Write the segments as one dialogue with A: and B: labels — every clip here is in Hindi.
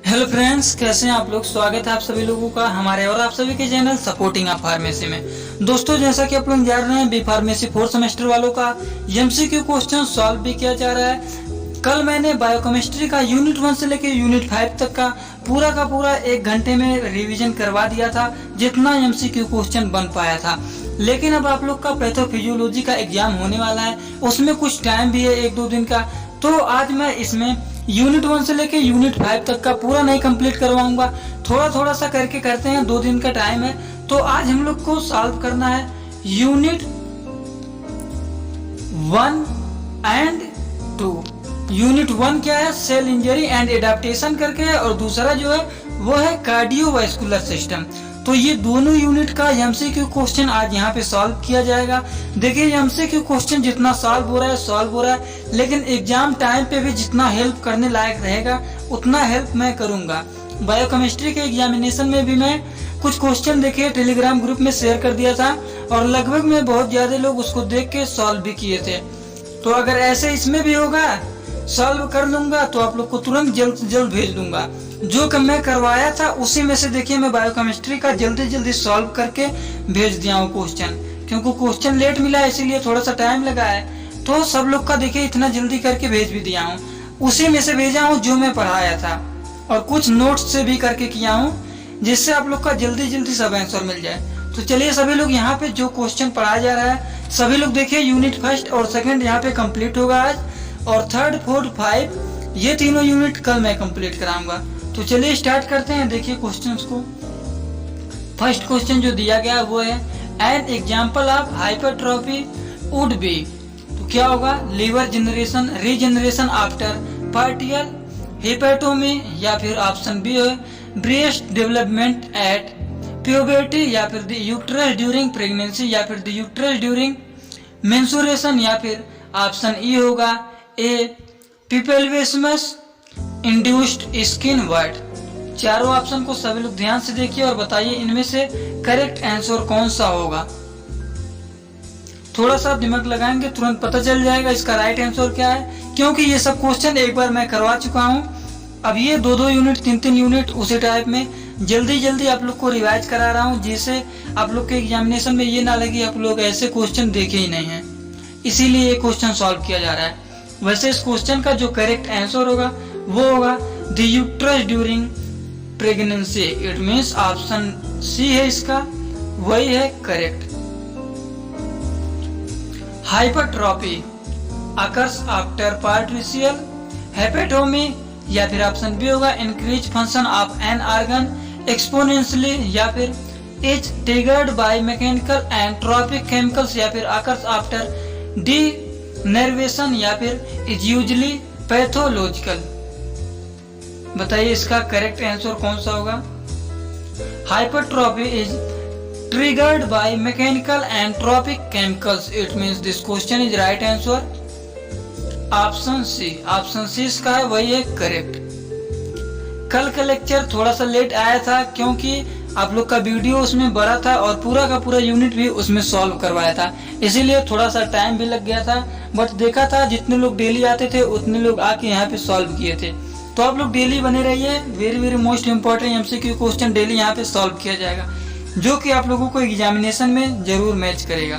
A: हेलो फ्रेंड्स, कैसे हैं आप लोग। स्वागत है आप सभी लोगों का हमारे और आप सभी के चैनल सपोर्टिंग अ फार्मेसी में। दोस्तों, जैसा कि आप लोग जान रहे हैं, बी फार्मेसी 4 सेमेस्टर वालों का एमसीक्यू क्वेश्चन सॉल्व भी किया जा रहा है। कल मैंने बायोकेमिस्ट्री का यूनिट 1 से लेकर यूनिट 5 तक का पूरा 1 घंटे में रिवीजन करवा दिया था, जितना एमसीक्यू क्वेश्चन बन पाया था। लेकिन अब आप लोग का पैथोफिजियोलॉजी का एग्जाम होने वाला है, उसमें कुछ टाइम भी है, 1-2 दिन का। तो आज मैं इसमें यूनिट 1 से लेके यूनिट 5 तक का पूरा नहीं कंप्लीट करवाऊंगा, थोड़ा सा करके करते हैं। 2 दिन का टाइम है। तो आज हम लोग को सॉल्व करना है यूनिट 1 एंड 2। यूनिट 1 क्या है, सेल इंजरी एंड एडाप्टेशन करके है, और दूसरा जो है वो है कार्डियोवास्कुलर सिस्टम। तो ये दोनों यूनिट का एमसीक्यू क्वेश्चन आज यहाँ पे सॉल्व किया जाएगा। देखिए, एमसीक्यू क्वेश्चन जितना सॉल्व हो रहा है, लेकिन एग्जाम टाइम पे भी जितना हेल्प करने लायक रहेगा उतना हेल्प मैं करूंगा। बायोकेमिस्ट्री के एग्जामिनेशन में भी मैं कुछ क्वेश्चन देखिए टेलीग्राम ग्रुप में शेयर कर दिया था, और लगभग में बहुत ज्यादा लोग उसको देख के सॉल्व भी किए थे। तो अगर ऐसे इसमें भी होगा, सॉल्व कर लूंगा तो आप लोग को तुरंत जल्द भेज दूंगा। जो कि मैं करवाया था उसी में से देखिए मैं बायोकेमिस्ट्री का जल्दी सॉल्व करके भेज दिया हूँ क्वेश्चन, क्योंकि क्वेश्चन लेट मिला है इसीलिए थोड़ा सा टाइम लगा है। तो सब लोग का देखिए इतना जल्दी करके भेज भी दिया हूँ, उसी में से भेजा हूँ जो मैं पढ़ाया था, और कुछ नोट्स से भी करके किया हूँ, जिससे आप लोग का जल्दी सब आंसर मिल जाए। तो चलिए सभी लोग, यहाँ पे जो क्वेश्चन पढ़ाया जा रहा है सभी लोग देखिए, यूनिट 1 और 2 यहाँ पे कंप्लीट होगा आज, और 3, 4, 5 ये तीनों यूनिट कल मैं कंप्लीट कराऊंगा। तो चलिए स्टार्ट करते हैं। देखिए क्वेश्चंस को। फर्स्ट क्वेश्चन जो दिया गया वो है, an example of hypertrophy would be. तो क्या होगा, liver generation regeneration after partial hepatectomy, या फिर ऑप्शन बी है ब्रेस्ट डेवलपमेंट एट प्यूबर्टी, या फिर द यूट्रस ड्यूरिंग प्रेगनेंसी, या फिर द यूट्रस ड्यूरिंग मेंस्ट्रुएशन, या फिर ऑप्शन ई होगा ए पिपेल्वेसमस इंड्यूस्ड स्किन वर्ड। चारों ऑप्शन को सभी लोग ध्यान से देखिए और बताइए इनमें से करेक्ट आंसर कौन सा होगा। थोड़ा सा दिमाग लगाएंगे तुरंत पता चल जाएगा इसका राइट आंसर क्या है, क्योंकि ये सब क्वेश्चन एक बार मैं करवा चुका हूँ। अब ये 2-2 यूनिट 3-3 यूनिट उसी टाइप में जल्दी आप लोग को रिवाइज करा रहा हूँ, जिससे आप लोग के एग्जामिनेशन में ये ना लगे आप लोग ऐसे क्वेश्चन देखे ही नहीं है, इसीलिए ये क्वेश्चन सॉल्व किया जा रहा है। वैसे इस क्वेश्चन का जो करेक्ट आंसर होगा वो होगा the uterus during pregnancy. It means option C है इसका, वही है correct. Hypertrophy occurs after partial hepatectomy, या फिर ऑप्शन बी होगा increase function of an organ exponentially, या फिर is triggered by mechanical and trophic chemicals, या फिर अकर्स आफ्टर डीनर्वेशन, या फिर इज यूजुअली पैथोलॉजिकल। बताइए इसका करेक्ट आंसर कौन सा होगा। Hypertrophy is triggered by mechanical and trophic chemicals. It means this question is right answer option C. Option C इसका है, वही है करेक्ट। कल का लेक्चर थोड़ा सा लेट आया था, क्योंकि आप लोग का वीडियो उसमें बड़ा था और पूरा का पूरा यूनिट भी उसमें सॉल्व करवाया था, इसीलिए थोड़ा सा टाइम भी लग गया था। बट देखा था जितने लोग डेली आते थे उतने लोग आके यहाँ पे सॉल्व किए थे। तो आप लोग डेली बने रहिए, very most important MCQ question daily यहाँ पे सॉल्व किया जाएगा, जो कि आप लोगों को एग्जामिनेशन में जरूर मैच करेगा।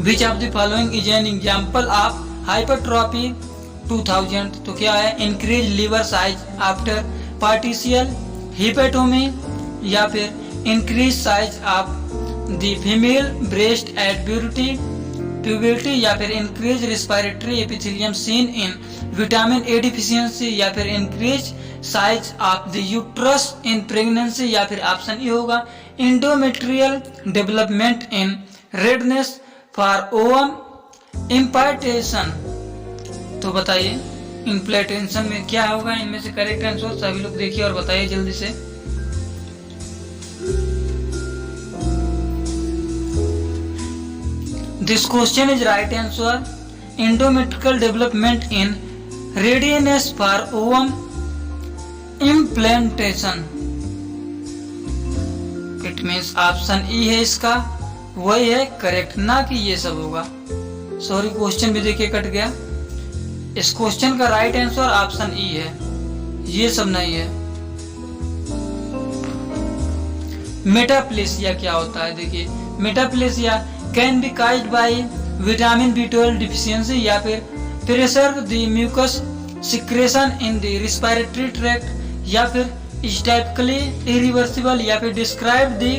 A: विच of the following is an example of hypertrophy 2000। तो क्या है, increase liver size after partial hepatectomy, या फिर increase size of the female breast eight puberty, या फिर increase respiratory epithelium seen in vitamin A deficiency, या फिर increase size of the uterus in pregnancy, या फिर ऑप्शन ई होगा endometrial development in redness for ovum implantation. तो बताइए इम्प्लांटेशन में क्या होगा, इनमें से करेक्ट आंसर सभी लोग देखिए और बताइए जल्दी से। This question is right answer endometrial development in readiness for ovum implantation. It means option E है इसका, वही है करेक्ट, ना कि ये सब होगा। सॉरी क्वेश्चन भी देखिए कट गया। इस क्वेश्चन का राइट आंसर ऑप्शन ई है, ये सब नहीं है। मेटाप्लेसिया क्या होता है? देखिए, metaplasia can be caused by vitamin B12 deficiency या फिर pressure the mucus secretion in the respiratory tract या फिर इज टाइपिकली इरिवर्सिबल या फिर describe the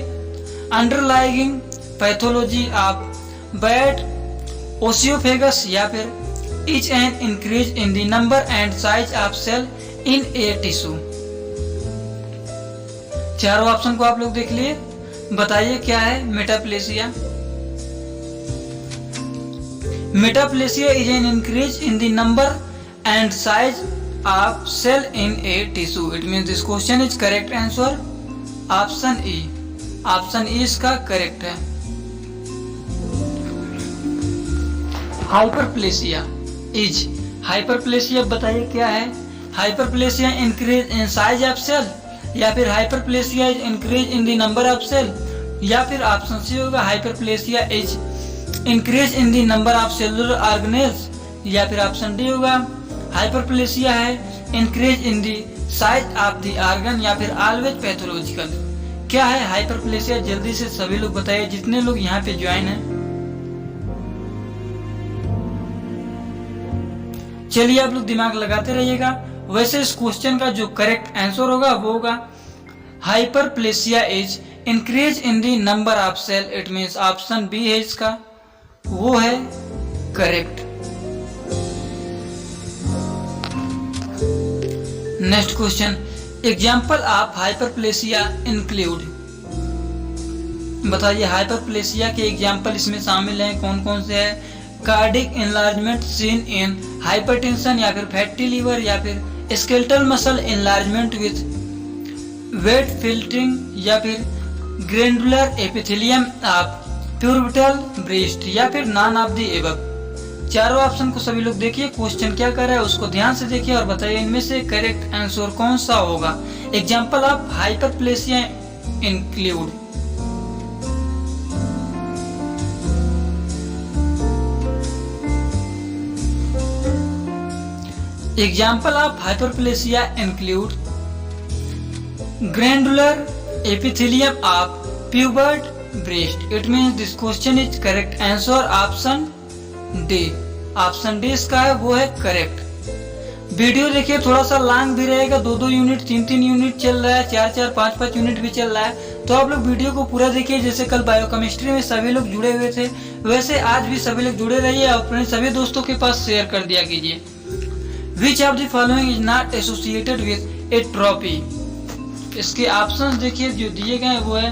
A: underlying pathology of Barrett's oesophagus या फिर is an increase in the number and size of cell in a tissue. चारों ऑप्शन को आप लोग देख लिए, बताइए क्या है metaplasia. Metaplasia is an increase in the number and size of cell in a tissue. It means this question is correct answer option E. Option E इसका करेक्ट है। हाइपरप्लेसिया इज, हाइपरप्लेसिया बताइए क्या है? Hyperplasia increase in size of cell या फिर hyperplasia is increase in the number of cell या फिर ऑप्शन सी होगा hyperplasia is increase in the number of cellular organelles या फिर ऑप्शन डी होगा हाइपरप्लेसिया है increase in the size of the organ या फिर ऑलवेज पैथोलॉजिकल। क्या है हाइपरप्लेसिया? जल्दी से सभी लोग बताइए, जितने लोग यहाँ पे ज्वाइन हैं। चलिए आप लोग दिमाग लगाते रहिएगा। वैसे इस क्वेश्चन का जो करेक्ट आंसर होगा वो होगा hyperplasia is increase in the number of cell. It means option B है इसका, वो है correct. Next question, example of hyperplasia include. बताइए हाइपरप्लेसिया के एग्जाम्पल इसमें शामिल हैं कौन कौन से है? Cardiac enlargement seen in hypertension या फिर फैटी लीवर या फिर skeletal muscle enlargement with weight lifting या फिर glandular epithelium of pubertal breast या फिर नॉन ऑफ द एबव। चारों ऑप्शन को सभी लोग देखिए, क्वेश्चन क्या कर रहा है उसको ध्यान से देखिए और बताइए इनमें से करेक्ट आंसर कौन सा होगा। Example of hyperplasia include. Example of hyperplasia include granular epithelium of pubert breast. It means this question is correct answer option D. Option D इसका है, वो है करेक्ट। वीडियो देखिए, थोड़ा सा लॉन्ग भी रहेगा, 2-2 यूनिट 3-3 यूनिट चल रहा है, 4-4 5-5 यूनिट भी चल रहा है। तो आप लोग वीडियो को पूरा देखिए। जैसे कल बायोकेमिस्ट्री में सभी लोग जुड़े हुए थे, वैसे आज भी सभी लोग जुड़े रहिए और अपने सभी दोस्तों के पास शेयर कर दिया कीजिए। Which of the following is not associated with atrophy? इसके ऑप्शंस देखिए जो दिए गए वो है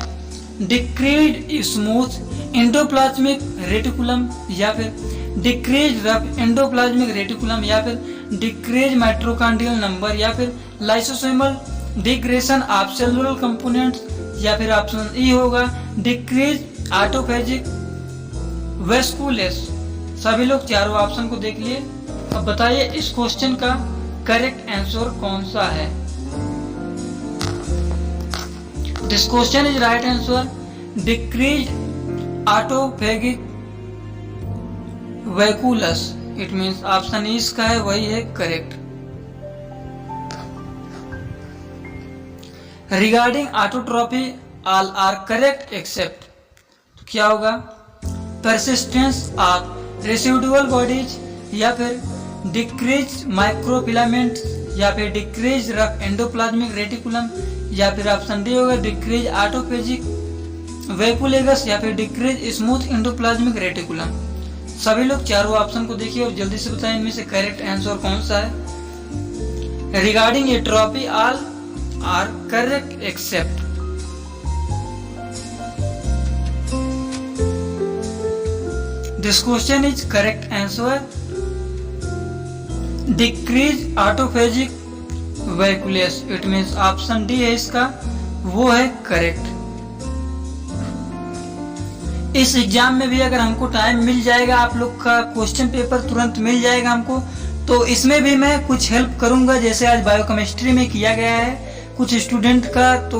A: डिक्रीज स्मूथ एंडोप्लाज्मिक रेटिकुलम या फिर डिक्रीज रफ एंडोप्लाज्मिक रेटिकुलम या फिर डिक्रीज माइटोकॉन्ड्रियल नंबर या फिर lysosomal digression of cellular components या फिर ऑप्शन ई होगा डिक्रीज ऑटोफेजिक वेस्कुलेस। सभी लोग चारों ऑप्शन को देख लिए। अब बताइए इस क्वेश्चन का करेक्ट आंसर कौन सा है? This question is right answer decrease autophagic vacuoles. It means option E इसका है, वही है correct. Regarding atrophy all are correct except, तो क्या होगा? परसिस्टेंस ऑफ रेसिडुअल बॉडीज या फिर डिक्रीज माइक्रोफिलामेंट या फिर डिक्रीज रफ एंडोप्लाज्मिक रेटिकुलम या फिर ऑप्शन डी होगा डिक्रीज ऑटोफेजिक वैकुलेगस या फिर डिक्रीज स्मूथ एंडोप्लाज्मिक रेटिकुलम। सभी लोग चारों ऑप्शन को देखिए और जल्दी से बताएं इनमें से करेक्ट आंसर कौन सा है। Regarding atrophy all are correct except this question is correct answer decrease autophagic vacuoles. It means option D है इसका, वो है करेक्ट। इस एग्जाम में भी अगर हमको टाइम मिल जाएगा, आप लोग का क्वेश्चन पेपर तुरंत मिल जाएगा हमको, तो इसमें भी मैं कुछ हेल्प करूंगा। जैसे आज बायोकेमिस्ट्री में किया गया है कुछ स्टूडेंट का तो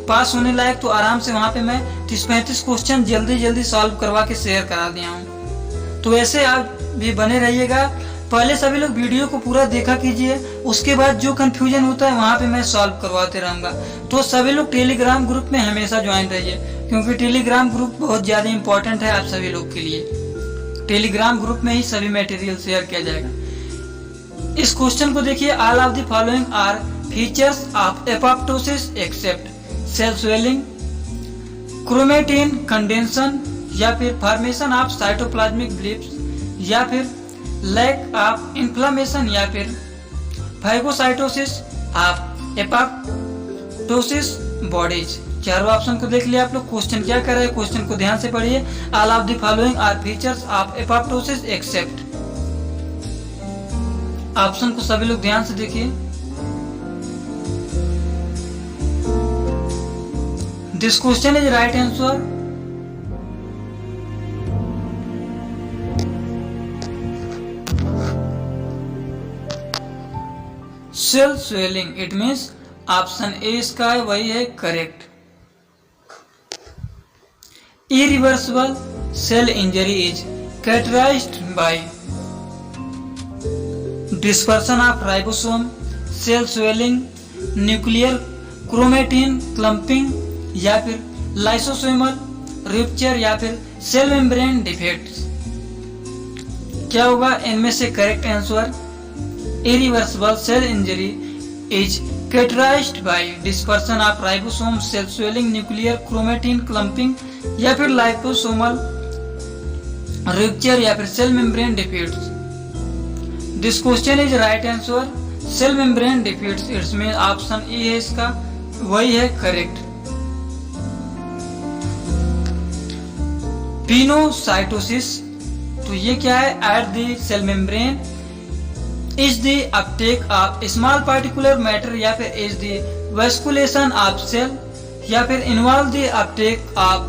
A: पास होने लायक, तो आराम से वहां पे मैं 30-35 क्वेश्चन जल्दी जल्दी सॉल्व करवा के शेयर करा दिया हूँ। तो ऐसे आप भी बने रहिएगा। पहले सभी लोग वीडियो को पूरा देखा कीजिए, उसके बाद जो कंफ्यूजन होता है वहाँ पे मैं सॉल्व करवाते रहूँगा। तो सभी लोग टेलीग्राम ग्रुप में हमेशा ज्वाइन रहिए, क्योंकि टेलीग्राम ग्रुप बहुत ज़्यादा इंपॉर्टेंट है आप सभी लोग के लिए। टेलीग्राम ग्रुप में ही सभी मटेरियल शेयर किया जाएगा। इस क्वेश्चन को देखिए, all of the following are features of apoptosis except cell swelling, chromatin condensation, या फिर फॉर्मेशन ऑफ साइटोप्लाज्मिक ब्लिप्स, या फिर लैक ऑफ इन्फ्लामेशन, या फिर फाइगोसाइटोसिस ऑफ एपोप्टोसिस बॉडीज। चारों ऑप्शन को देख लिया आप लोग। क्वेश्चन क्या कर रहा है, क्वेश्चन को ध्यान से पढ़िए। All of the following are features of apoptosis except. Option को सभी लोग ध्यान से देखिए। This question is right answer. Cell swelling, it means option A इसका है, वही है करेक्ट। Irreversible cell injury is characterized by dispersion of ribosome, cell swelling, nuclear chromatin clumping, या फिर लाइसोसोमल रप्चर, या फिर सेल मेम्ब्रेन डिफेक्ट्स। क्या होगा इनमें से correct answer? Irreversible cell injury is characterized by dispersion of ribosome, cell swelling, nuclear chromatin clumping, या फिर lysosomal rupture, या फिर cell membrane defects। This question is right answer, cell membrane defects। इसमें ऑप्शन ए है इसका, वही है करेक्ट। पिनोसाइटोसिस, तो ये क्या है? At the cell membrane is the uptake of small particular matter, या फिर is the vasculation of cell, या फिर involve the uptake of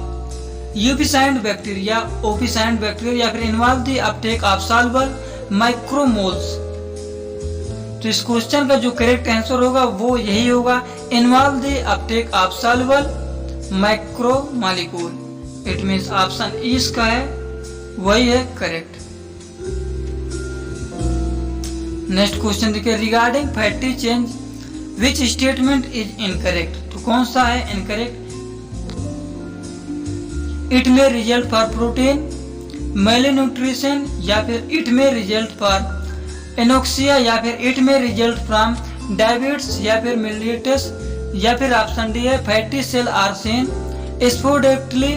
A: eubicide bacteria, opicide bacteria, या फिर involve the uptake of soluble micromoles। तो इस क्वेश्चन का जो करेक्ट आंसर होगा वो यही होगा, involve the uptake of soluble micromolecule। It means option E इसका है, वही है करेक्ट। नेक्स्ट क्वेश्चन देखिए, regarding fatty change which statement is incorrect. तो कौन सा है इनकरेक्ट? इट में रिजल्ट फॉर प्रोटीन मेलन्यूट्रिशन, या फिर इट में रिजल्ट फॉर एनोक्सिया, या फिर इट में रिजल्ट फ्रॉम डायबिटीज, या फिर मिलिटस, या फिर ऑप्शन डी है fatty cell are seen sporadically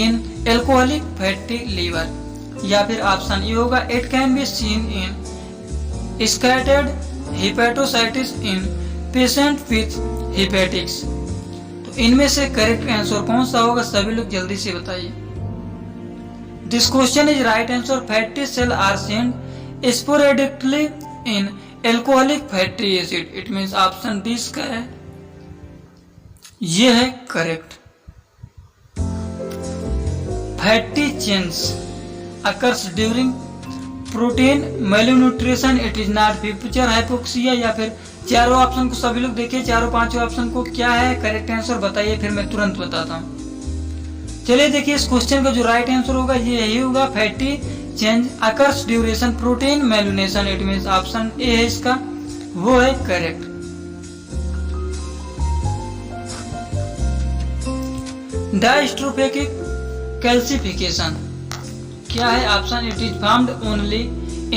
A: in alcoholic fatty liver, या फिर ऑप्शन ई होगा it can be seen in scattered hepatocytes in patient with hepatics। तो इनमें से करेक्ट आंसर कौन सा होगा? सभी लोग जल्दी से बताइए। This question is right answer, fatty cell are seen sporadically in alcoholic fatty acid। It means option D इसका है, ये है correct. Fatty change occurs during protein malnutrition, it is not future hypoxia, या फिर चारों ऑप्शन को सभी लोग देखिए, चारों पांचों ऑप्शन को क्या है करेक्ट आंसर बताइए, फिर मैं तुरंत बताता हूँ। चलिए देखिए, इस क्वेश्चन का जो राइट आंसर होगा ये यही होगा, fatty change occurs duration protein malnutrition. It means option A है इसका, वो है करेक्ट। डायस्ट्रोफिक कैल्सिफिकेशन क्या है? Option it is found only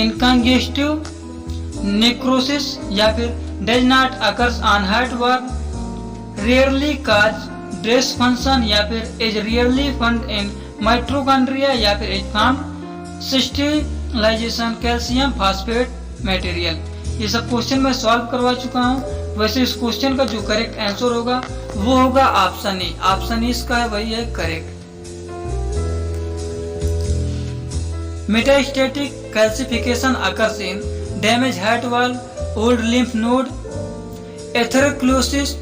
A: in congestive necrosis, या फिर does not occurs on heart worm, rarely cause dress function, या फिर is rarely found in mitochondria, या फिर is found crystallization calcium phosphate material. ये सब क्वेश्चन मैं सॉल्व करवा चुका हूँ। वैसे इस क्वेश्चन का जो करेक्ट आंसर होगा वो होगा ऑप्शन ई। ऑप्शन ई इसका है, वही है correct. Metastatic calcification occurs in damage heart wall, old lymph node, atherosclerosis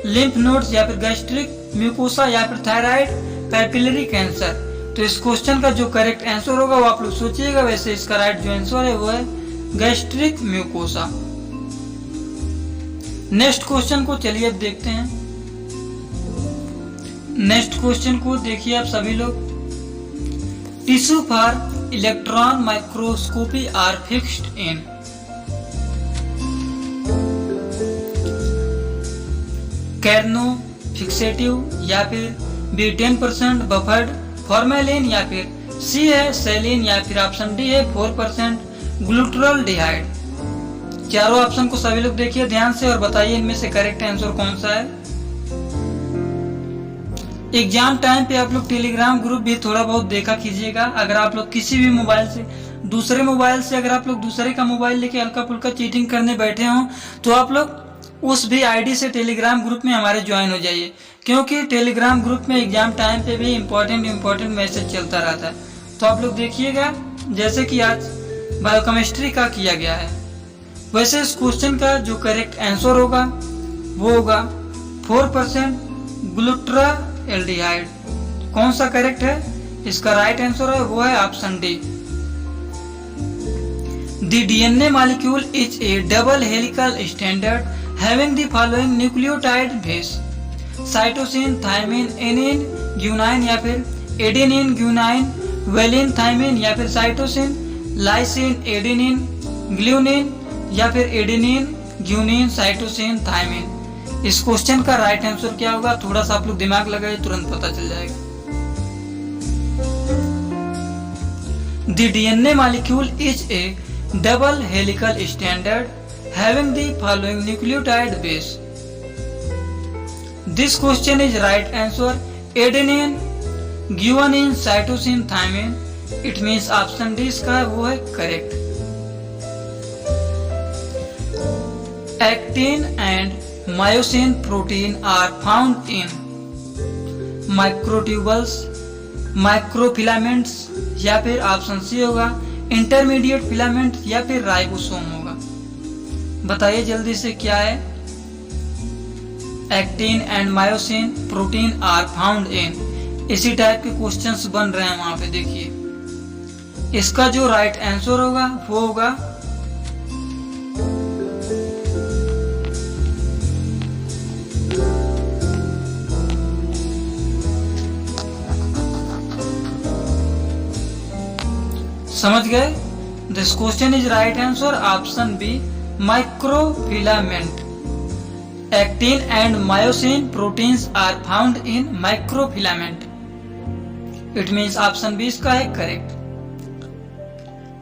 A: lymph nodes, या फिर गैस्ट्रिक म्यूकोसा, या फिर थायराइड पैपिलरी कैंसर। तो इस क्वेश्चन का जो करेक्ट आंसर होगा वो आप लोग सोचिएगा। वैसे इसका राइट जो आंसर है वो है गैस्ट्रिक म्यूकोसा। नेक्स्ट क्वेश्चन को चलिए अब देखते हैं। नेक्स्ट क्वेश्चन को देखिए आप सभी लोग, tissue for electron microscopy are fixed in. Carnoy fixative या फिर बी 10% बफर्ड फॉर्मेलिन या फिर सी है सेलिन या फिर ऑप्शन डी है 4% ग्लूटरल्डिहाइड। चारों ऑप्शन को सभी लोग देखिए ध्यान से और बताइए इनमें से करेक्ट आंसर कौन सा है। एग्जाम टाइम पे आप लोग टेलीग्राम ग्रुप भी थोड़ा बहुत देखा कीजिएगा। अगर आप लोग किसी भी मोबाइल से दूसरे मोबाइल से अगर आप लोग दूसरे का मोबाइल लेके हल्का फुल्का चीटिंग करने बैठे हों तो आप लोग उस भी आईडी से टेलीग्राम ग्रुप में हमारे ज्वाइन हो जाइए, क्योंकि टेलीग्राम ग्रुप में एग्जाम टाइम पे भी इम्पोर्टेंट मैसेज चलता रहता है। तो आप लोग देखिएगा जैसे कि आज बायोकेमिस्ट्री का किया गया है, वैसे इस क्वेश्चन का जो करेक्ट आंसर होगा वो होगा 4% ग्लूटरल्डिहाइड। कौन सा करेक्ट है? इसका राइट आंसर है वो है option D. The DNA molecule is a double helical standard having the following nucleotide base: cytosine, thymine, adenine, guanine या फिर adenine, guanine, valine, thymine या फिर cytosine, lysine, adenine, glutamine या फिर adenine, guanine, cytosine, thymine। इस क्वेश्चन का राइट आंसर क्या होगा? थोड़ा सा आप लोग दिमाग लगाइए, तुरंत पता चल जाएगा। The DNA molecule is a double helical standard having the following nucleotide base. This question is right answer adenine, guanine, cytosine, thymine। It means option D इसका वो है correct। Actin and myosin protein are found in microtubules, microfilaments या फिर ऑप्शन सी होगा इंटरमीडिएट फिलामेंट या फिर राइबोसोम होगा। बताइए जल्दी से क्या है? Actin and myosin protein are found in. इसी टाइप के क्वेश्चंस बन रहे हैं वहां पे, देखिए इसका जो राइट आंसर होगा वो होगा समझ गए? This question is right answer option B microfilament. Actin and myosin proteins are found in microfilament. It means option B इसका है correct.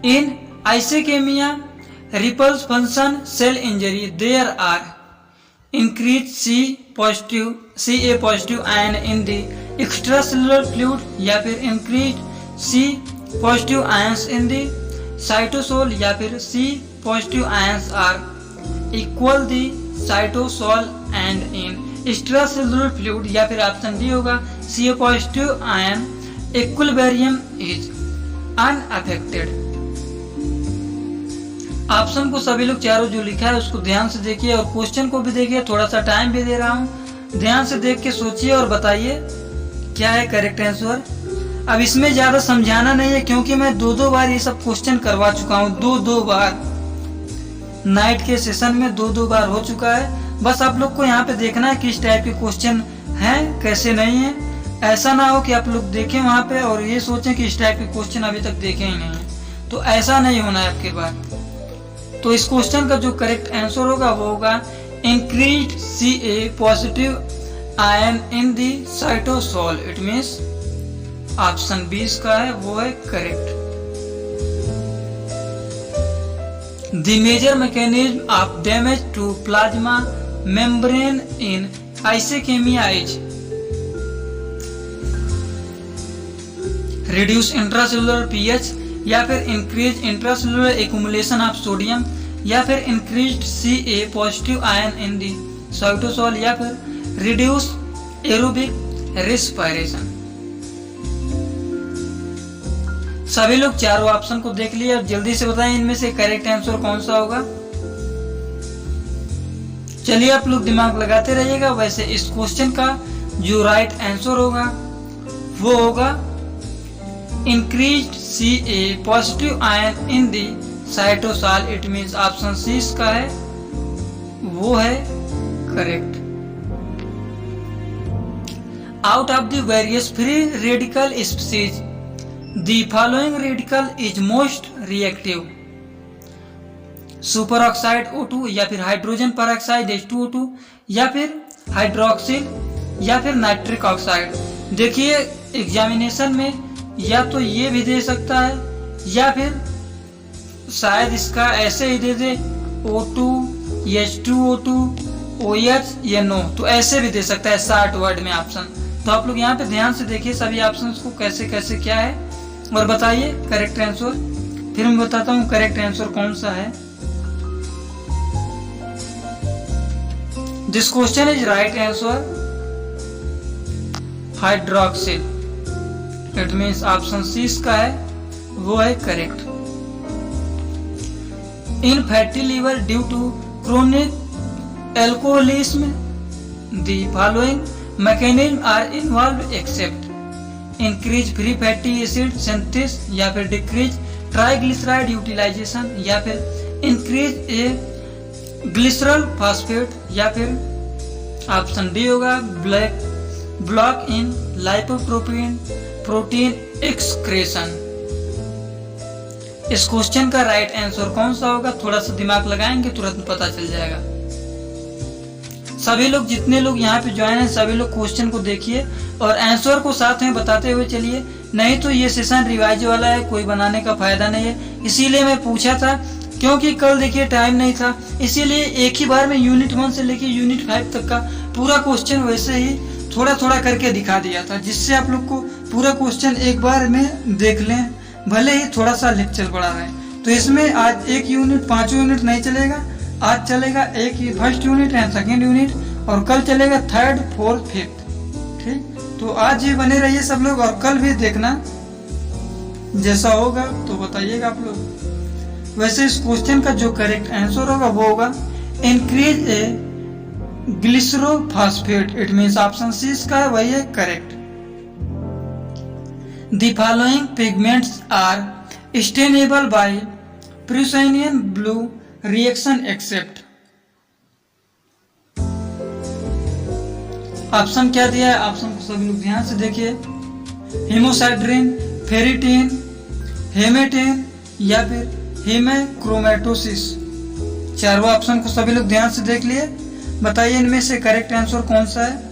A: In ischemia reperfusion cell injury there are increase Ca positive ion in the extracellular fluid या फिर increase C positive ions in the cytosol या फिर C positive ions are equal the cytosol and in extracellular fluid या फिर ऑप्शन डी होगा Ca positive ion equilibrium is unaffected. Option को सभी लोग चारों जो लिखा है उसको ध्यान से देखिए और क्वेश्चन को भी देखिए, थोड़ा सा टाइम भी दे रहा हूँ, ध्यान से देख के सोचिए और बताइए क्या है करेक्ट आंसर। अब इसमें ज्यादा समझाना नहीं है क्योंकि मैं दो बार ये सब क्वेश्चन करवा चुका हूँ, दो बार नाइट के सेशन में दो बार हो चुका है। बस आप लोग को यहाँ पे देखना है किस टाइप के क्वेश्चन हैं कैसे नहीं है। ऐसा ना हो कि आप लोग देखें वहाँ पे और ये सोचें कि इस टाइप के क्वेश्चन अभी तक देखे ही नहीं है, तो ऐसा नहीं होना है आपके बाद। तो इस क्वेश्चन का जो करेक्ट आंसर होगा वो होगा increase Ca positive ion in the cytosol. It means option 20 का है वो है correct. The major mechanism of damage to plasma membrane in ischemia is reduce intracellular pH या फिर increase intracellular accumulation of sodium या फिर increased Ca positive ion in the cytosol या फिर रिड्यूस एरोबिक रेस्पिरेशन। सभी लोग चारों ऑप्शन को देख लिए और जल्दी से बताएं इनमें से करेक्ट आंसर कौन सा होगा। चलिए आप लोग दिमाग लगाते रहिएगा। वैसे इस क्वेश्चन का जो राइट आंसर होगा वो होगा increased Ca positive ion in the cytosol. It means option C इसका है वो है करेक्ट। Out of the various free radical species the following radical is most reactive, superoxide O2 या फिर हाइड्रोजन परऑक्साइड H2O2 या फिर हाइड्रोक्सिल या फिर नाइट्रिक ऑक्साइड। देखिए एग्जामिनेशन में या तो ये भी दे सकता है या फिर शायद इसका ऐसे ही दे दे O2, H2O2, OH या नो, तो ऐसे भी दे सकता है 60 वर्ड में ऑप्शन। तो आप लोग यहाँ पे ध्यान से देखिए सभी ऑप्शंस को कैसे कैसे क्या है और बताइए करेक्ट आंसर। फिर मैं बताता हूँ करेक्ट आंसर कौन सा है। This question is right answer hydroxyl. It means option C इसका है वो है correct. In fatty liver due to chronic alcoholism the following mechanism are involved except increase free fatty acid synthesis या फिर डिक्रीज ट्राइग्लिसराइड यूटिलाइजेशन या फिर इंक्रीज ए ग्लिसरॉल फॉस्फेट या फिर ऑप्शन डी होगा block in lipoprotein protein excretion. इस क्वेश्चन का राइट आंसर कौन सा होगा, थोड़ा सा दिमाग लगाएंगे तुरंत पता चल जाएगा। सभी लोग जितने लोग यहाँ पे ज्वाइन हैं सभी लोग क्वेश्चन को देखिए और आंसर को साथ में बताते हुए चलिए, नहीं तो ये सेशन रिवाइज वाला है, कोई बनाने का फायदा नहीं है। इसीलिए मैं पूछा था क्योंकि कल देखिए टाइम नहीं था, इसीलिए एक ही बार में यूनिट 1 से लेके यूनिट 5 तक का पूरा क्वेश्चन वैसे ही थोड़ा थोड़ा करके दिखा दिया था, जिससे आप लोग को पूरा क्वेश्चन एक बार में देख लें, भले ही थोड़ा सा लेक्चर पढ़ा रहे हैं। तो इसमें आज एक यूनिट 5 यूनिट नहीं चलेगा, आज चलेगा एक ही first unit and second unit और कल चलेगा 3rd 4th 5th। ठीक, तो आज ही बने रहिए सब लोग और कल भी देखना, जैसा होगा तो बताइएगा आप लोग। वैसे इस क्वेश्चन का जो करेक्ट आंसर होगा वो होगा increase a glycerophosphate. It means option C इसका है वही है correct. The following pigments are stainable by Prussian blue reaction except. Option क्या दिया है, ऑप्शन को सभी लोग ध्यान से देखिए। हेमोसाइड्रिन, फेरिटीन, हेमेटेन या फिर हेमेक्रोमेटोसिस। चारों ऑप्शन को सभी लोग ध्यान से देख लिए, बताइए इनमें से करेक्ट आंसर कौन सा है।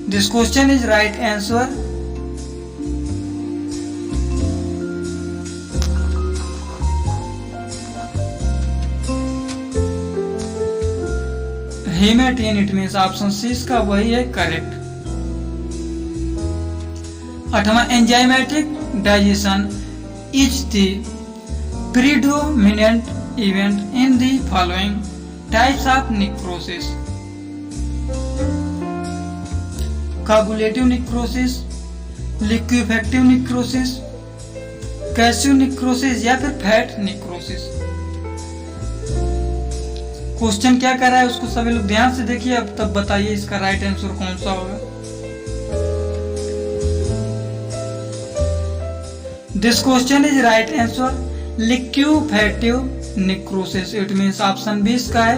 A: This question is right answer haematin. It means option C इसका वही है करेक्ट। 8वां enzymatic digestion is the predominant event in the following types of necrosis: coagulative necrosis, liquefactive necrosis, कैसिव necrosis या फिर फैट necrosis। क्वेश्चन क्या कर रहा है उसको सभी लोग ध्यान से देखिए, अब तब बताइए इसका राइट आंसर कौन सा होगा। This question is right answer liquefactive necrosis. It means option 20 का है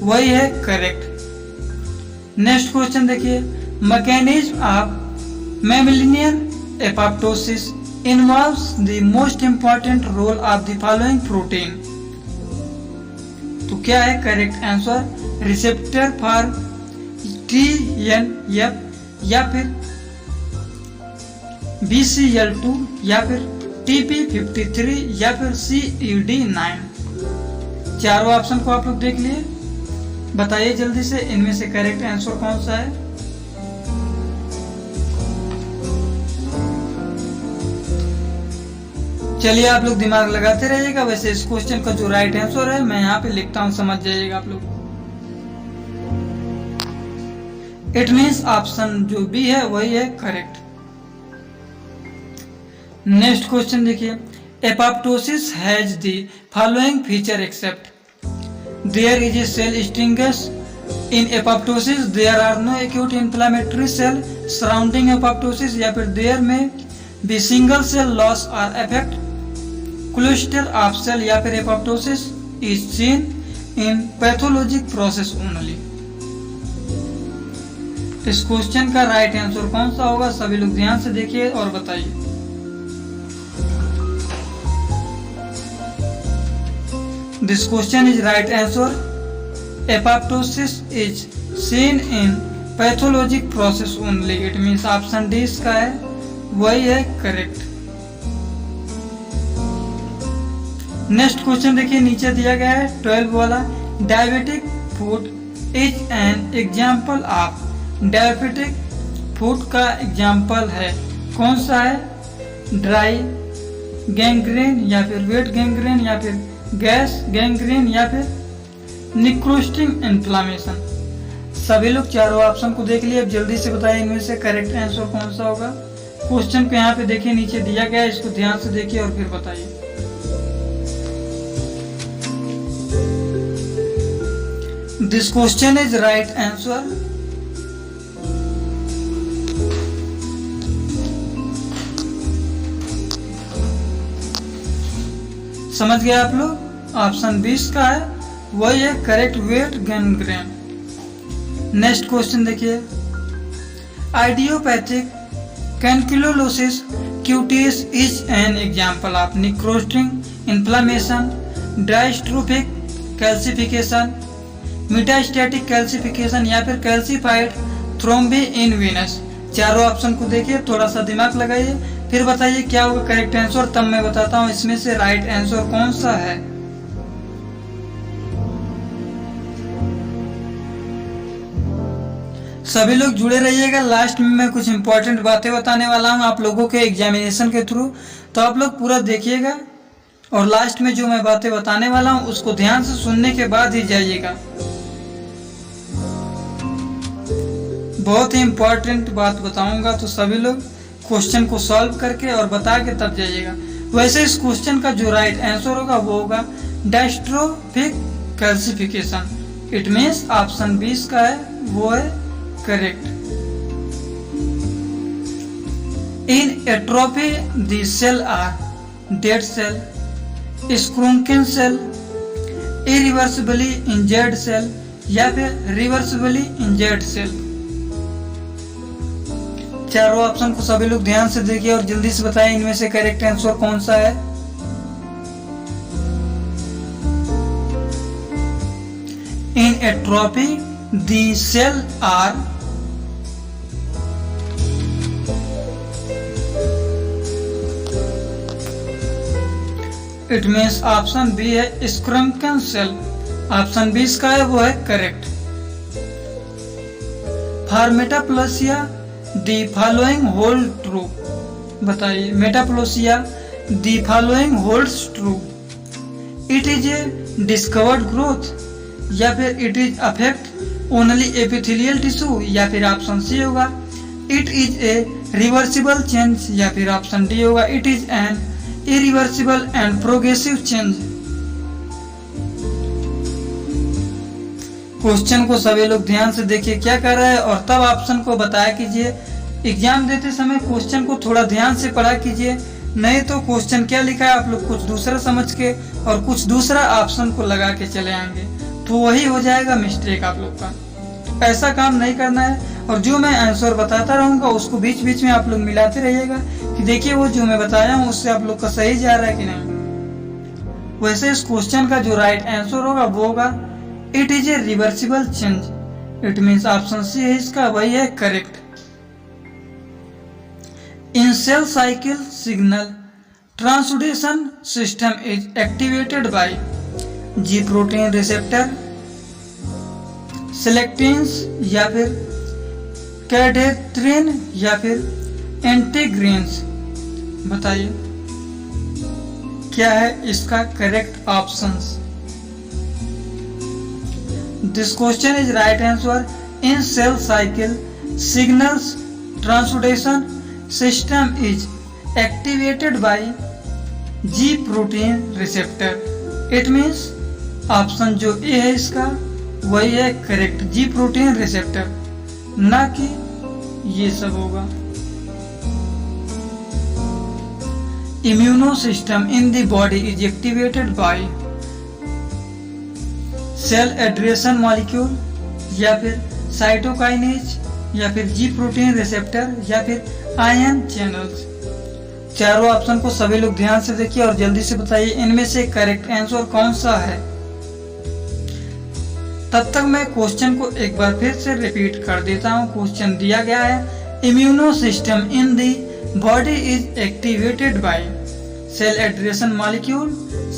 A: वही है करेक्ट। नेक्स्ट क्वेश्चन देखिए, mechanism of mammalian apoptosis involves the most important role of the following protein. तो क्या है correct answer, receptor for TNF या फिर BCL2 या फिर TP53 या फिर CED9। चारों ऑप्शन को आप लोग देख लिए, बताइए जल्दी से इनमें से करेक्ट आंसर कौन सा है। चलिए आप लोग दिमाग लगाते रहिएगा। वैसे इस क्वेश्चन का जो राइट आंसर है मैं यहाँ पे लिखता हूँ, समझ जाइएगा आप लोग। इट मींस ऑप्शन जो बी है वही है करेक्ट। नेक्स्ट क्वेश्चन देखिए, apoptosis has the following feature except there is a cell stings in apoptosis, there are no acute inflammatory cell surrounding apoptosis या फिर there may be single cell loss और अफेक्ट क्लस्टर ऑफ सेल या फिर apoptosis is seen in pathologic process only. इस क्वेश्चन का राइट आंसर कौन सा होगा? सभी लोग ध्यान से देखिए और बताइए। This question is right answer. Apoptosis is seen in pathologic process only. It means option D इसका है, वही है करेक्ट। नेक्स्ट क्वेश्चन देखिए, नीचे दिया गया है 12 वाला। Diabetic food is an example of. Diabetic food का एग्जाम्पल है, कौन सा है? ड्राई गैंग्रीन या फिर वेट गैंग्रीन या फिर गैस गैंग्रीन या फिर निक्रोस्टिक इन्फ्लामेशन। सभी लोग चारों ऑप्शन को देख लिए। अब जल्दी से बताइए इनमें से करेक्ट आंसर कौन सा होगा। क्वेश्चन को यहाँ पे देखिए, नीचे दिया गया है, इसको ध्यान से देखिए और फिर बताइए। This question is right answer. समझ गए आप लोग? ऑप्शन 20 का है, वही है correct, wet gangrene. Next question देखिए, आइडियोपैथिक कैंकिलोसिस cutis is an example of necrotic inflammation, dystrophic calcification, metastatic calcification या फिर कैल्सिफाइड थ्रोम्बी इन वीनस। चारों ऑप्शन को देखिए, थोड़ा सा दिमाग लगाइए, फिर बताइए क्या होगा करेक्ट आंसर। तब मैं बताता हूँ इसमें से राइट आंसर कौन सा है। सभी लोग जुड़े रहिएगा, लास्ट में मैं कुछ इंपॉर्टेंट बातें बताने वाला हूं आप लोगों के एग्जामिनेशन के थ्रू, तो आप लोग पूरा देखिएगा और लास्ट में जो मैं बातें बताने वाला हूं उसको ध्यान से सुनने के बाद ही जाइएगा। बहुत ही इंपॉर्टेंट बात बताऊंगा, तो सभी लोग क्वेश्चन को सॉल्व करके और बता के तब जाइएगा। वैसे इस क्वेश्चन का जो राइट आंसर होगा वो होगा diastrophic calcification. It means option 20 का है, वो है correct. In atrophy, the cell are dead cell, shrunken cell, irreversibly injured cell या फिर reversibly injured cell। चारों ऑप्शन को सभी लोग ध्यान से देखिए और जल्दी से बताएं इनमें से करेक्ट आंसर कौन सा है। In atrophy, the cell are it means option B है स्क्रंकन सेल। ऑप्शन 20 का है, वो है correct. For metaplasia the following hold true. बताइए metaplasia the following holds true. It is a discovered growth या फिर it is affect only epithelial tissue या फिर ऑप्शन सी होगा it is a reversible change या फिर ऑप्शन डी होगा it is an irreversible and progressive change। Question को सभी लोग ध्यान से देखिए क्या कर रहा है और तब ऑप्शन को बताया कीजिए। एग्जाम देते समय क्वेश्चन को थोड़ा ध्यान से पढ़ा कीजिए, नहीं तो क्वेश्चन क्या लिखा है आप लोग कुछ दूसरा समझ के और कुछ दूसरा ऑप्शन को लगा के चले आएंगे, तो वही हो जाएगा मिस्टेक आप लोग का। ऐसा काम नहीं करना है और जो मैं आंसर बताता रहूंगा उसको बीच बीच में आप लोग मिलाते रहिएगा कि देखिए वो जो मैं बताया हूँ उससे आप लोग का सही जा रहा है कि नहीं। वैसे इस क्वेश्चन का जो राइट आंसर होगा वो होगा it is a reversible change. It means option C है इसका, वही है correct. In cell cycle signal transduction system is activated by G protein receptor, selectins या फिर कैडेट्रिन या फिर एंटीग्रीन्स। बताइए क्या है इसका correct options. This question is right answer. In cell cycle signals transduction system is activated by G protein receptor. It means option जो ए है इसका वही है करेक्ट, जी प्रोटीन रिसेप्टर, ना कि ये सब होगा। Immuno system in the body is activated by cell adhesion molecule या फिर साइटोकाइनेज या फिर जी प्रोटीन रिसेप्टर या फिर आयन चैनल्स। चारों ऑप्शन को सभी लोग ध्यान से देखिए और जल्दी से बताइए इनमें से करेक्ट आंसर कौन सा है। तब तक मैं क्वेश्चन को एक बार फिर से रिपीट कर देता हूं। क्वेश्चन दिया गया है, immuno system in the body is activated by cell adhesion molecule,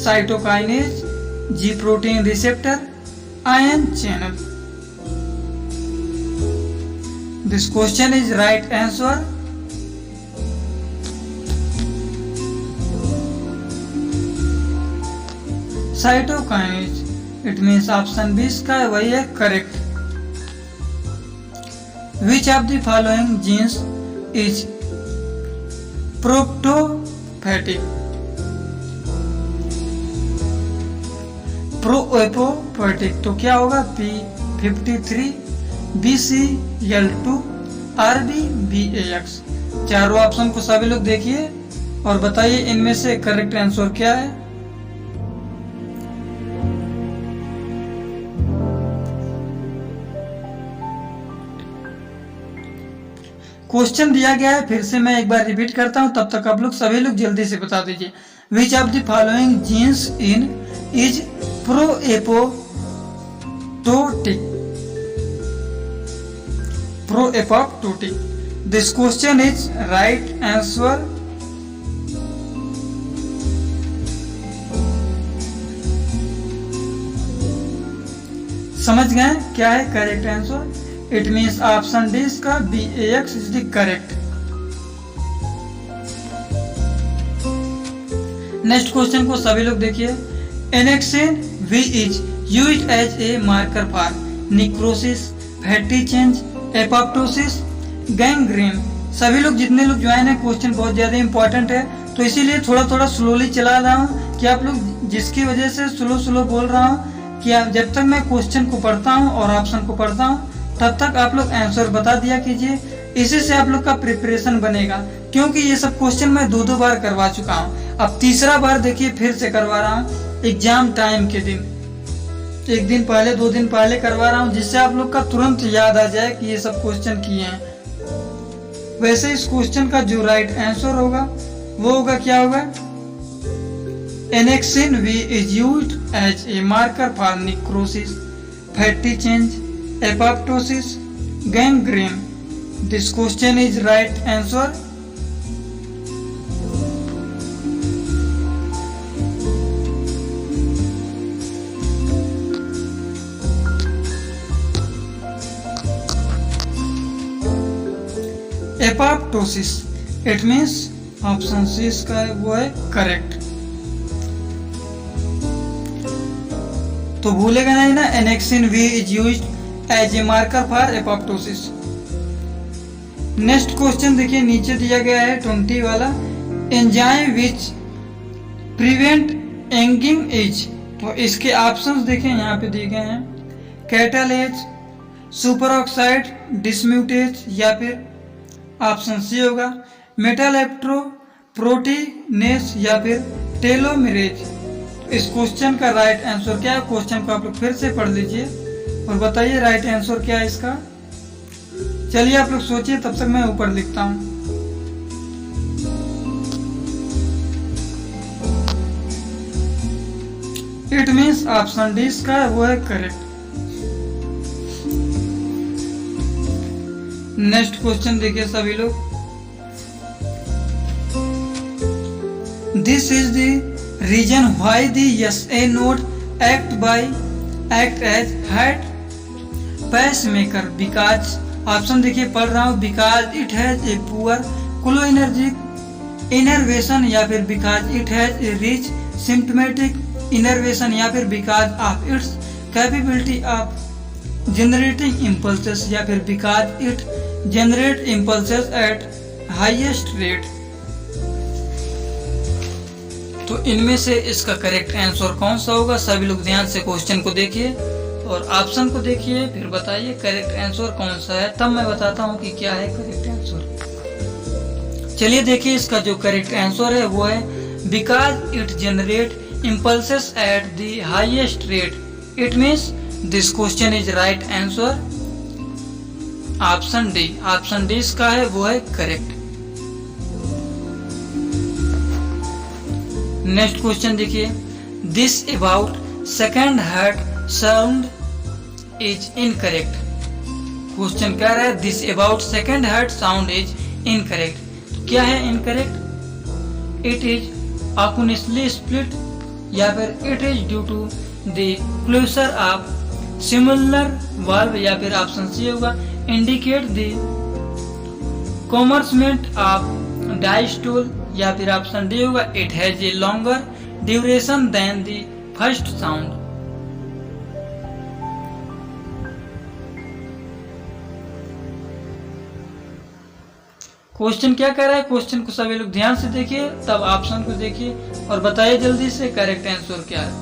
A: cytokines, G protein receptor, ion channel. This question is right answer. Cytokines, it means option 20 का वही है correct. Which of the following genes is proapoptotic? Proapoptotic तो क्या होगा? P53, BCL2, RB, BAX। चारों ऑप्शन को सभी लोग देखिए और बताइए इनमें से करेक्ट आंसर क्या है। क्वेश्चन दिया गया है, फिर से मैं एक बार रिपीट करता हूं, तब तक आप लोग सभी लोग जल्दी से बता दीजिए। Which of the following genes in is proapoptotic? This question is right answer. समझ गए क्या है correct answer? It means option D का BAX is the correct. Next question को सभी लोग देखिए। Annexin V is used as a marker for necrosis, fatty change, apoptosis, gangrene. सभी लोग जितने लोग ज्वाइन है, क्वेश्चन बहुत ज्यादा इंपॉर्टेंट है तो इसीलिए थोड़ा थोड़ा स्लोली चला रहा हूँ कि आप लोग, जिसकी वजह से स्लो बोल रहा हूँ कि आप जब तक मैं क्वेश्चन को पढ़ता हूँ और ऑप्शन को पढ़ता हूँ तब तक आप लोग आंसर बता दिया कीजिए। इसी से आप लोग का प्रिपरेशन बनेगा, क्योंकि ये सब क्वेश्चन मैं दो बार करवा चुका हूँ। अब तीसरा बार देखिए फिर से करवा रहा हूँ एग्जाम टाइम के दिन, एक दिन पहले 2 दिन पहले करवा रहा हूँ, जिससे आप लोग का तुरंत याद आ जाए कि ये सब क्वेश्चन किए हैं। वैसे इस क्वेश्चन का जो राइट आंसर होगा वो होगा, क्या होगा? Annexin V is used as a marker for necrosis, fatty change, apoptosis, gangrene. This question is right answer. Apoptosis, it means option C इसका वो है करेक्ट। तो भूलेगा नहीं ना, annexin V is used as a marker for apoptosis. Next question देखिए, नीचे दिया गया है 20 वाला। Enzyme which prevent ageing age, तो इसके ऑप्शंस देखें यहाँ पे दिए गए हैं। कैटालेज, सुपरऑक्साइड डिसम्यूटेज या फिर ऑप्शन सी होगा मेटल इलेक्ट्रो प्रोटीनेस या फिर टेलोमेरेज। इस क्वेश्चन का राइट आंसर क्या है? क्वेश्चन को आप लोग फिर से पढ़ लीजिए और बताइए राइट आंसर क्या है इसका। चलिए आप लोग सोचिए, तब तक मैं ऊपर लिखता हूं। इट मीन्स ऑप्शन डी का वो है करेक्ट। नेक्स्ट क्वेश्चन देखिए सभी लोग। This is the reason why the SA node act as heart pacemaker, because, option देखिए पढ़ रहा हूँ, because it has a poor cholinergic innervation या फिर because it has a rich sympathetic innervation या फिर because of its capability of generating impulses या फिर because it generate impulses at highest rate. तो इनमें से इसका करेक्ट आंसर कौन सा होगा? सभी लोग ध्यान से क्वेश्चन को देखिए और ऑप्शन को देखिए, फिर बताइए करेक्ट आंसर कौन सा है, तब मैं बताता हूँ कि क्या है करेक्ट आंसर। चलिए देखिए, इसका जो करेक्ट आंसर है वो है because it generate impulses at the highest rate. It means this question is right answer. Option D इसका है वो है करेक्ट। नेक्स्ट क्वेश्चन देखिए, this about second heart sound is incorrect. Question कह रहा है this about second heart sound is incorrect. क्या है incorrect? It is accordingly split, या फिर it is due to the closure of similar valve, या फिर ऑप्शन सी होगा indicate the commencement of diastole, या फिर ऑप्शन डी होगा it has a longer duration than the first sound. Question क्या कर रहा है? क्वेश्चन को सभी लोग ध्यान से देखिए, तब ऑप्शन को देखिए और बताइए जल्दी से करेक्ट आंसर क्या है।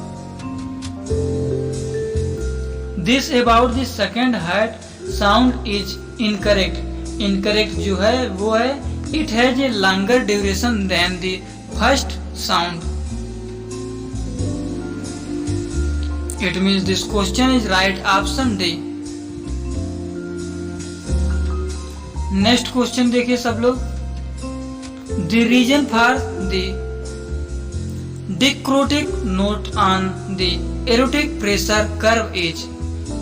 A: This about the second heart sound is incorrect. Incorrect जो है वो है it has a longer duration than the first sound. It means this question is right, option D. Next question देखिए सब लोग, the reason for the dicrotic notch on the aortic pressure curve is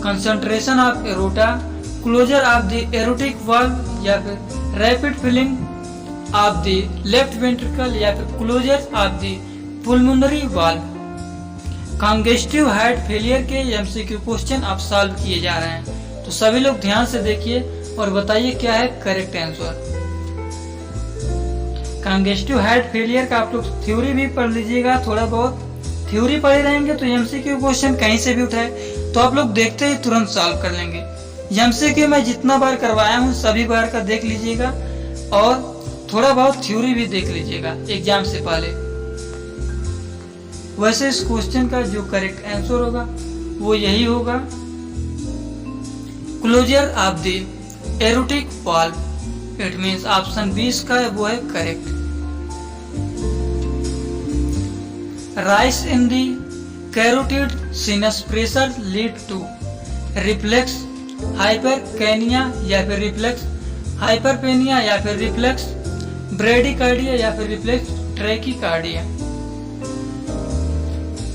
A: concentration of aorta, closure of the aortic valve, या फिर rapid filling of the left ventricle, या फिर closure of the pulmonary valve. Congestive heart failure के एमसीक्यू क्वेश्चन अब सॉल्व किए जा रहे हैं, तो सभी लोग ध्यान से देखिए और बताइए क्या है correct answer. Congestive heart failure का आप लोग थ्योरी भी पढ़ लीजिएगा, थोड़ा बहुत थ्योरी पढ़े रहेंगे तो एमसीक्यू क्वेश्चन कहीं से भी उठाए तो आप लोग देखते ही तुरंत सॉल्व कर लेंगे। एमसीक्यू मैं जितना बार करवाया हूँ सभी बार का देख लीजिएगा और थोड़ा बहुत थ्योरी भी देख लीजिएगा एग्जाम से पहले। वैसे इस क्वेश्चन का जो करेक्ट आंसर होगा वो यही होगा, closure of the aortic valve. It means option 20 का है वो है correct. Rise in the carotid sinus pressure lead to reflex hypercapnia, या फिर रिफ्लेक्स हाइपरपेनिया, या फिर रिफ्लेक्स ब्रेडिकार्डिया, या फिर रिफ्लेक्स ट्रैकिकार्डिया।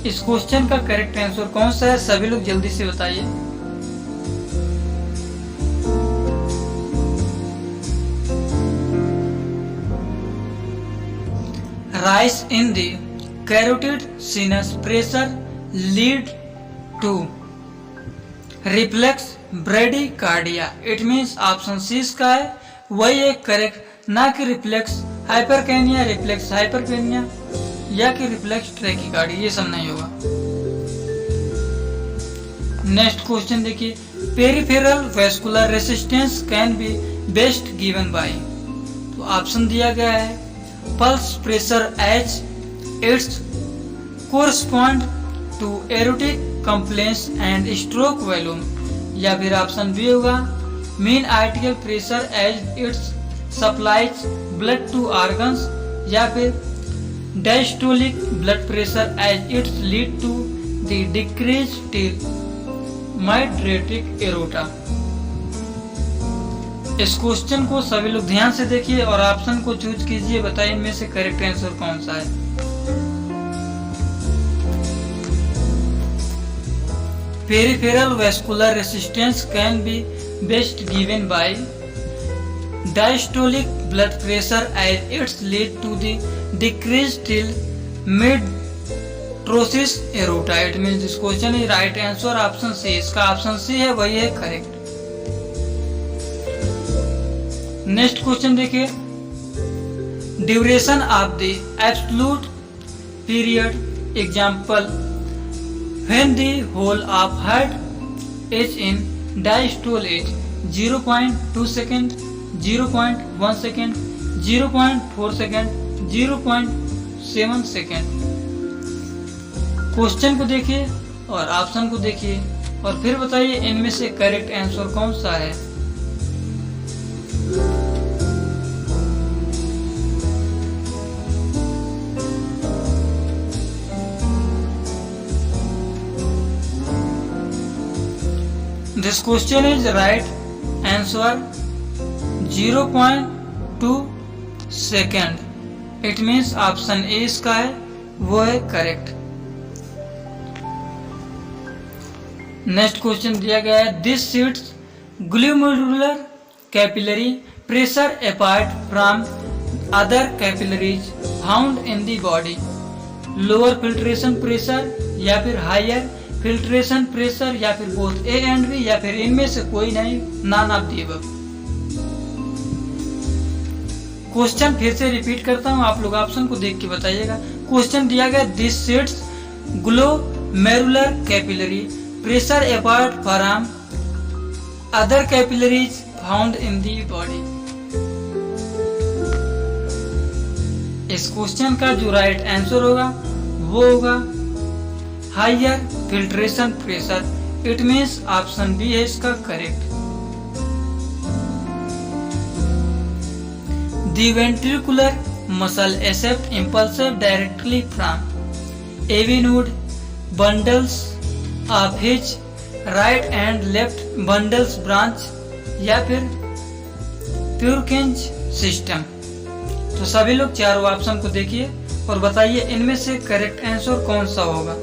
A: इस क्वेश्चन का करेक्ट आंसर कौन सा है सभी लोग जल्दी से बताइए। Rise in the carotid sinus pressure lead to reflex bradycardia। It means option C इसका है वही एक करेक्ट, ना कि रिफ्लेक्स हाइपरकेनिया, रिफ्लेक्स हाइपरपेनिया या कि रिफ्लेक्स ट्रैकिकार्डिया, ये सब नहीं होगा। नेक्स्ट क्वेश्चन देखिए, peripheral vascular resistance can be best given bye. तो ऑप्शन दिया गया है pulse pressure as its correspond to aortic compliance and stroke volume, या फिर ऑप्शन बी होगा mean arterial pressure as its supplies blood to organs, या फिर diastolic blood pressure as its lead to the decrease till mydriatic aorta। इस क्वेश्चन को सभी लोग ध्यान से देखिए और ऑप्शन को चूज कीजिए, बताइए इनमें से करेक्ट आंसर कौन सा है। Peripheral vascular resistance can be best given by diastolic blood pressure as its lead to the decrease till मिड-ट्रोसिस aorta. It means this question is right answer, option C. इसका ऑप्शन सी है वही है करेक्ट। नेक्स्ट क्वेश्चन देखिए, duration of the absolute period example when the whole of heart is in diastole is 0.2 second, 0.1 second, 0.4 second, 0.7 second. Question को देखिए और ऑप्शन को देखिए और फिर बताइए इनमें से करेक्ट आंसर कौन सा है। This question is right answer 0.2 second. It means option A इसका है वो है करेक्ट। नेक्स्ट क्वेश्चन दिया गया है this sheets glomerular capillary pressure apart from other capillaries found in the body. Lower filtration pressure या फिर हायर फिल्ट्रेशन प्रेशर या फिर बोथ ए एंड बी या फिर इनमें से कोई नहीं, non of the above. Question फिर से रिपीट करता हूं, आप लोग ऑप्शन को देख के बताइएगा। क्वेश्चन दिया गया this sheets glomerular capillary pressure apart from other capillaries found in the body. इस क्वेश्चन का जो राइट आंसर होगा वो होगा higher filtration pressure. It means option B है इसका correct. The ventricular muscle accept impulse directly from AV node bundles of his right and left bundles branch या फिर प्यूरकेंज सिस्टम। तो सभी लोग चारों ऑप्शन को देखिए और बताइए इनमें से करेक्ट आंसर कौन सा होगा।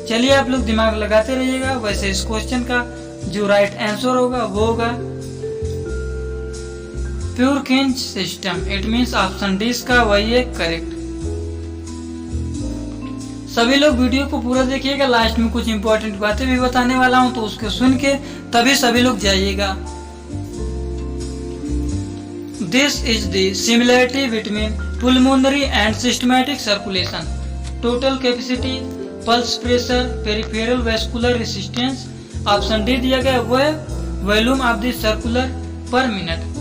A: चलिए आप लोग दिमाग लगाते रहिएगा। वैसे इस क्वेश्चन का जो राइट आंसर होगा वो होगा Purkinje system. It means option D इसका वही है करेक्ट। सभी लोग वीडियो को पूरा देखिएगा, लास्ट में कुछ इंपॉर्टेंट बातें भी बताने वाला हूं तो उसको सुन के तभी सभी लोग जाइएगा। This is the similarity between pulmonary and systematic circulation, total capacity, pulse pressure, peripheral vascular resistance. Option D दिया गया वो है volume of the circular per minute.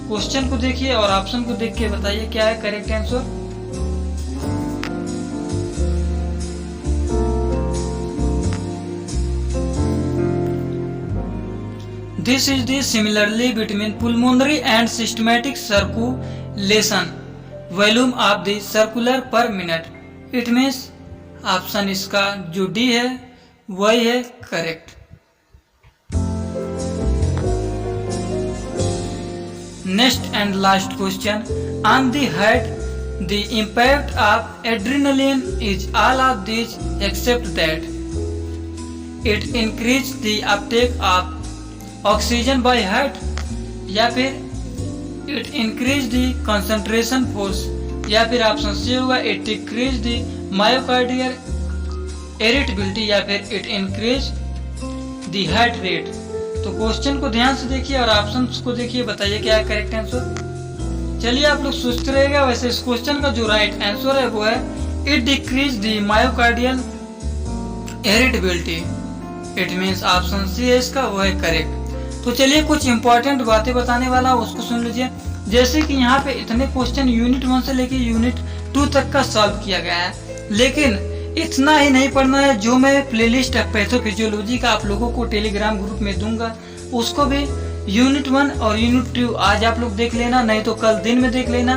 A: Question को देखिए और ऑप्शन को देख के बताइए क्या है correct answer. This is the similarly between pulmonary and systematic circulation, volume of the circular per minute. It means option इसका जो डी है वही है correct. Next and last question. On the head, the impact of adrenaline is all of these except that it increases the uptake of oxygen by heart, या फिर it increase the concentration force, या फिर ऑप्शन सी होगा it decrease the myocardial irritability, या फिर it increase the heart rate। तो क्वेश्चन को ध्यान से देखिए और ऑप्शंस को देखिए, बताइए क्या है करेक्ट आंसर। चलिए आप लोग सोचते रहेगा। वैसे इस क्वेश्चन का जो राइट आंसर है वो है it decrease the myocardial irritability. It means option C है इसका वो है करेक्ट। तो चलिए कुछ इंपॉर्टेंट बातें बताने वाला हूँ उसको सुन लीजिए। जैसे कि यहाँ पे इतने क्वेश्चन यूनिट 1 से लेके यूनिट 2 तक का सॉल्व किया गया है, लेकिन इतना ही नहीं पढ़ना है। जो मैं प्लेलिस्ट पैथोफिजियोलॉजी का आप लोगों को टेलीग्राम ग्रुप में दूंगा उसको भी यूनिट 1 और यूनिट 2 आज आप लोग देख लेना, नहीं तो कल दिन में देख लेना।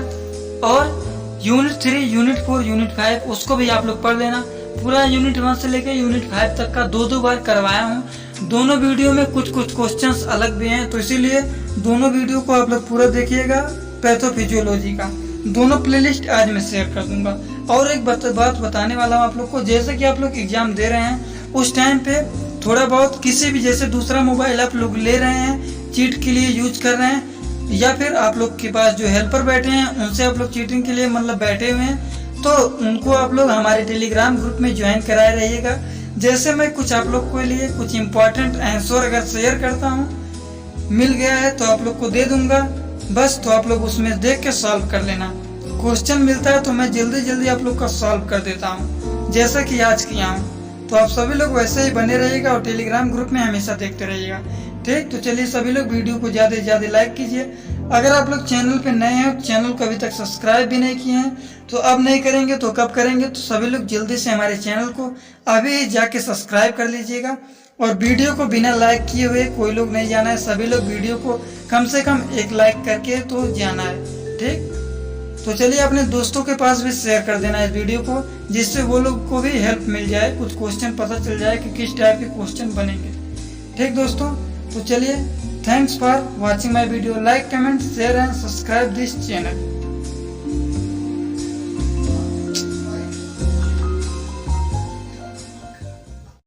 A: और यूनिट 3, यूनिट 4, यूनिट 5 उसको भी आप लोग पढ़ लेना। पूरा यूनिट 1 से लेकर यूनिट 5 तक का 2-2 बार करवाया हूँ। दोनों वीडियो में कुछ क्वेश्चंस अलग भी हैं, तो इसीलिए दोनों वीडियो को आप लोग पूरा देखिएगा। पैथोफिजियोलॉजी का दोनों प्लेलिस्ट आज मैं शेयर कर दूंगा। और एक बात बताने वाला हूँ आप लोग को, जैसे कि आप लोग एग्जाम दे रहे हैं उस टाइम पे थोड़ा बहुत किसी भी जैसे दूसरा मोबाइल आप लोग ले रहे हैं, चीट के लिए यूज कर रहे हैं, या फिर आप लोग के पास जो हेल्पर बैठे हैं उनसे आप लोग चीटिंग के लिए मतलब बैठे हुए हैं, तो उनको आप लोग हमारे टेलीग्राम ग्रुप में ज्वाइन कराए रहिएगा। जैसे मैं कुछ आप लोग के लिए कुछ इंपॉर्टेंट आंसर अगर शेयर करता हूँ, मिल गया है तो आप लोग को दे दूंगा बस, तो आप लोग उसमें देख के सॉल्व कर लेना। क्वेश्चन मिलता है तो मैं जल्दी आप लोग का सॉल्व कर देता हूँ, जैसा कि आज किया हूँ। तो आप सभी लोग वैसे ही बने रहिएगा और टेलीग्राम ग्रुप में हमेशा देखते रहिएगा, ठीक। तो चलिए सभी लोग वीडियो को ज़्यादा से ज़्यादा लाइक कीजिए। अगर आप लोग चैनल पे नए हैं, चैनल को अभी तक सब्सक्राइब भी नहीं किए हैं, तो अब नहीं करेंगे तो कब करेंगे। तो सभी लोग जल्दी से हमारे चैनल को अभी जाके सब्सक्राइब कर लीजिएगा। और वीडियो को बिना लाइक किए हुए कोई लोग नहीं जाना है, सभी लोग वीडियो को कम से कम 1 लाइक करके तो जाना है, ठीक। तो चलिए अपने दोस्तों के पास भी शेयर कर देना इस वीडियो को, जिससे वो लोग को भी हेल्प मिल जाए, कुछ क्वेश्चन पता चल जाए कि किस टाइप के क्वेश्चन बनेंगे। ठीक दोस्तों, तो चलिए, thanks for watching my video. Like, comment, share and subscribe this channel.